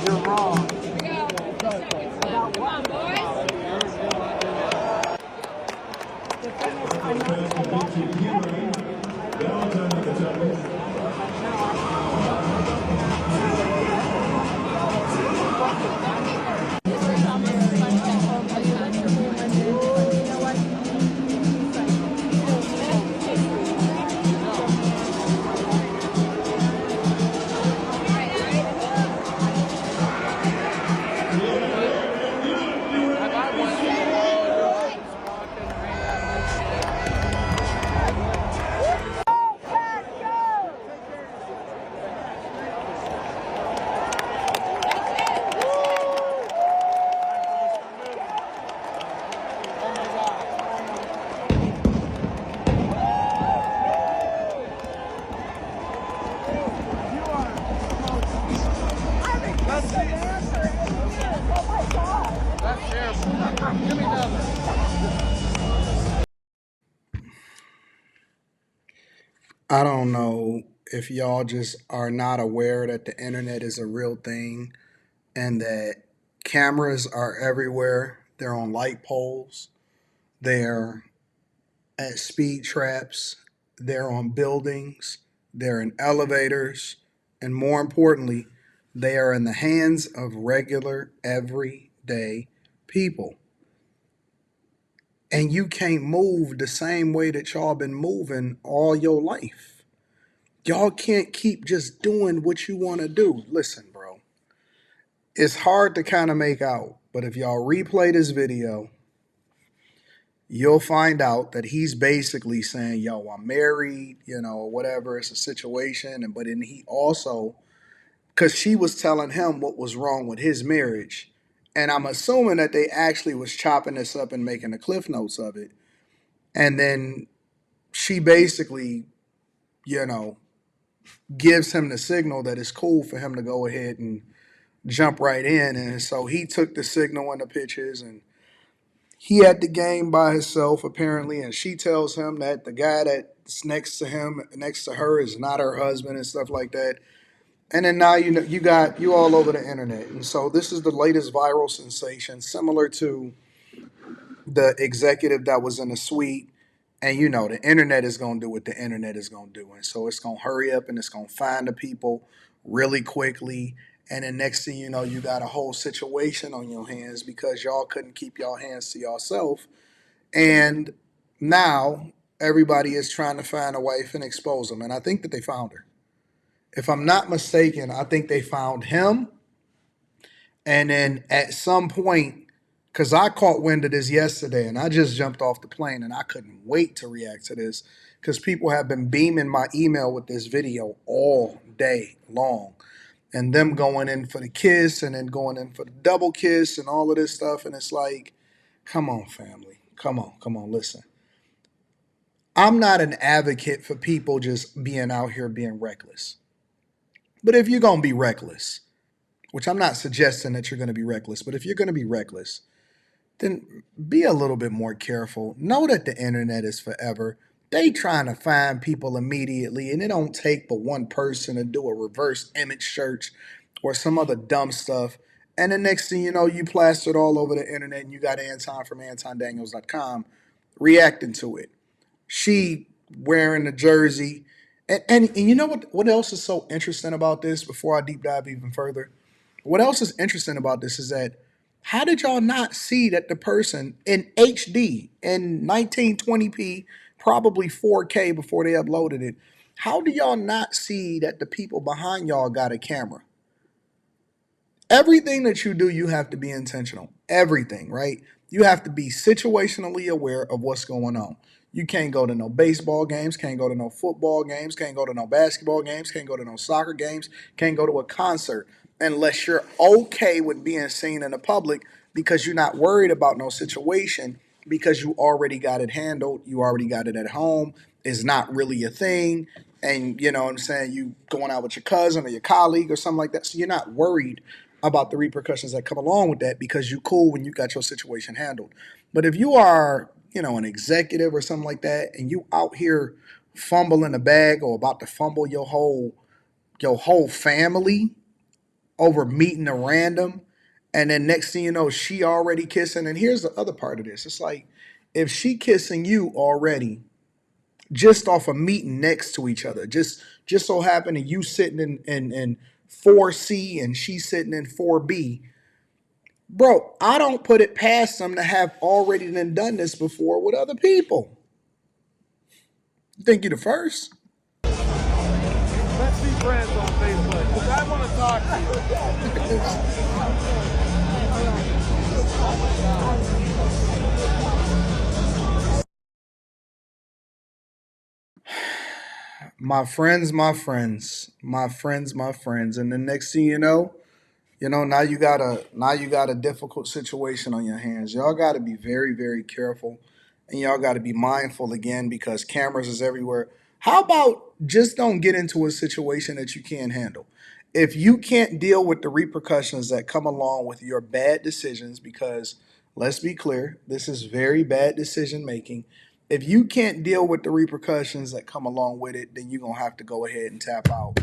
You're wrong. I don't know if y'all just are not aware that the internet is a real thing and that cameras are everywhere. They're on light poles, they're at speed traps, they're on buildings, they're in elevators, and more importantly, they are in the hands of regular, everyday people. And you can't move the same way that y'all been moving all your life. Y'all can't keep just doing what you want to do. Listen, bro, it's hard to kind of make out, but if y'all replay this video, you'll find out that he's basically saying, yo, I'm married, whatever, it's a situation. And but then he also, because she was telling him what was wrong with his marriage. And I'm assuming that they actually was chopping this up and making the cliff notes of it. And then she basically, you know, gives him the signal that it's cool for him to go ahead and jump right in. And so he took the signal and the pitches, and he had the game by himself apparently. And she tells him that the guy that's next to him, next to her, is not her husband and stuff like that. And then now you all over the internet. And so this is the latest viral sensation, similar to the executive that was in the suite. And the internet is going to do what the internet is going to do. And so it's going to hurry up and it's going to find the people really quickly. And then next thing you know, you got a whole situation on your hands because y'all couldn't keep y'all hands to yourself. And now everybody is trying to find a wife and expose them. And I think that they found her. If I'm not mistaken, I think they found him. And then at some point, because I caught wind of this yesterday and I just jumped off the plane and I couldn't wait to react to this because people have been beaming my email with this video all day long and them going in for the kiss and then going in for the double kiss and all of this stuff. And it's like, come on, family. Come on, listen. I'm not an advocate for people just being out here being reckless. But if you're going to be reckless, which I'm not suggesting that you're going to be reckless, but if you're going to be reckless, then be a little bit more careful. Know that the internet is forever. They trying to find people immediately, and it don't take but one person to do a reverse image search or some other dumb stuff. And the next thing you know, you plastered all over the internet and you got Anton from antondaniels.com reacting to it. She wearing the jersey. And you know what else is so interesting about this before I deep dive even further? What else is interesting about this is that how did y'all not see that the person in HD in 1920p, probably 4K before they uploaded it? How do y'all not see that the people behind y'all got a camera? Everything that you do, you have to be intentional. Everything, right? You have to be situationally aware of what's going on. You can't go to no baseball games, can't go to no football games, can't go to no basketball games, can't go to no soccer games, can't go to a concert unless you're okay with being seen in the public because you're not worried about no situation because you already got it handled, you already got it at home, it's not really a thing. And you know what I'm saying, you going out with your cousin or your colleague or something like that. So you're not worried about the repercussions that come along with that because you cool when you got your situation handled. But if you are, an executive or something like that, and you out here fumbling a bag or about to fumble your whole your whole family over meeting a random, and then next thing you know, she already kissing. And here's the other part of this: it's like if she kissing you already just off of meeting next to each other, just so happening you sitting in 4C and she sitting in 4B. Bro, I don't put it past them to have already done this before with other people. You think you the first? Let's be friends on Facebook because I want to talk My friends, my friends, my friends, my friends. And the next thing you know, now you got a difficult situation on your hands. Y'all got to be very, very careful, and y'all got to be mindful again because cameras is everywhere. How about just don't get into a situation that you can't handle? If you can't deal with the repercussions that come along with your bad decisions, because let's be clear, this is very bad decision making. If you can't deal with the repercussions that come along with it, then you're gonna have to go ahead and tap out.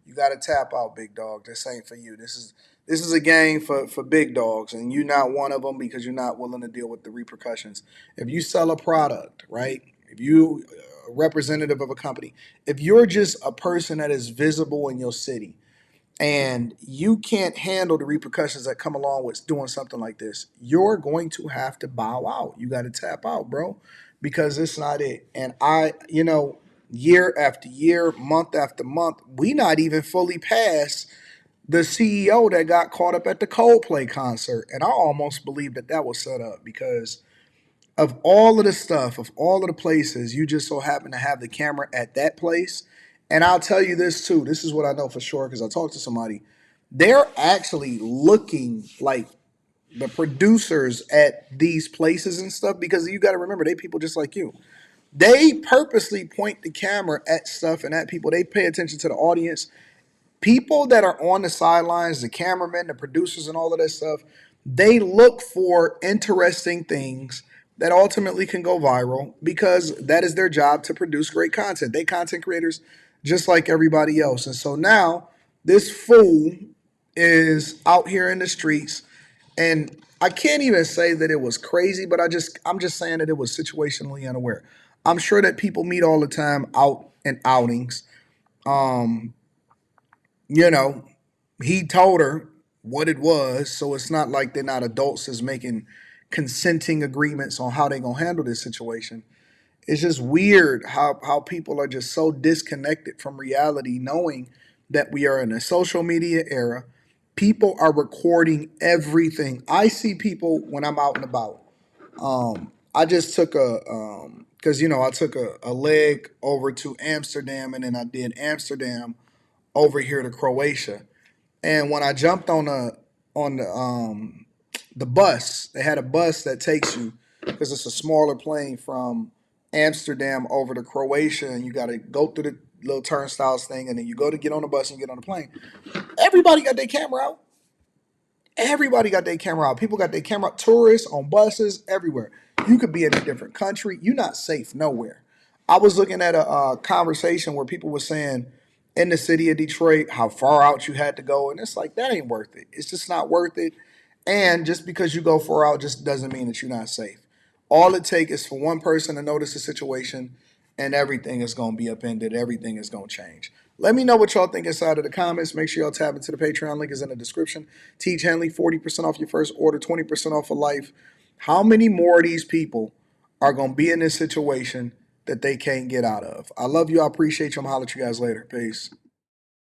You got to tap out, big dog. This ain't for you. This is a game for big dogs, and you're not one of them because you're not willing to deal with the repercussions. If you sell a product, right? If you a representative of a company, if you're just a person that is visible in your city, and you can't handle the repercussions that come along with doing something like this, you're going to have to bow out. You got to tap out, bro, because it's not it. And year after year, month after month, we not even fully past the CEO that got caught up at the Coldplay concert. And I almost believe that that was set up because of all of the stuff, of all of the places, you just so happen to have the camera at that place. And I'll tell you this too. This is what I know for sure because I talked to somebody. They're actually looking like the producers at these places and stuff because you got to remember they people just like you. They purposely point the camera at stuff and at people. They pay attention to the audience. People that are on the sidelines, the cameramen, the producers, and all of that stuff, they look for interesting things that ultimately can go viral because that is their job to produce great content. They content creators just like everybody else. And so now this fool is out here in the streets and I can't even say that it was crazy, but I'm just saying that it was situationally unaware. I'm sure that people meet all the time out in outings. Um, you know, he told her what it was, so it's not like they're not adults that's making consenting agreements on how they're gonna handle this situation. It's just weird how people are just so disconnected from reality, knowing that we are in a social media era. People are recording everything. I see people when I'm out and about. I just took because I took a leg over to Amsterdam and then I did Amsterdam over here to Croatia. And when I jumped on the bus, they had a bus that takes you because it's a smaller plane from Amsterdam over to Croatia, and you got to go through the little turnstiles thing, and then you go to get on the bus and get on the plane. Everybody got their camera out. Everybody got their camera out. People got their camera out. Tourists on buses everywhere. You could be in a different country. You're not safe nowhere. I was looking at a conversation where people were saying in the city of Detroit how far out you had to go, and it's like that ain't worth it. It's just not worth it. And just because you go far out just doesn't mean that you're not safe. All it takes is for one person to notice the situation, and everything is going to be upended. Everything is going to change. Let me know what y'all think inside of the comments. Make sure y'all tap into the Patreon. Link is in the description. Teach Henley 40% off your first order, 20% off for life. How many more of these people are going to be in this situation that they can't get out of? I love you. I appreciate you. I'm going to holler at you guys later. Peace.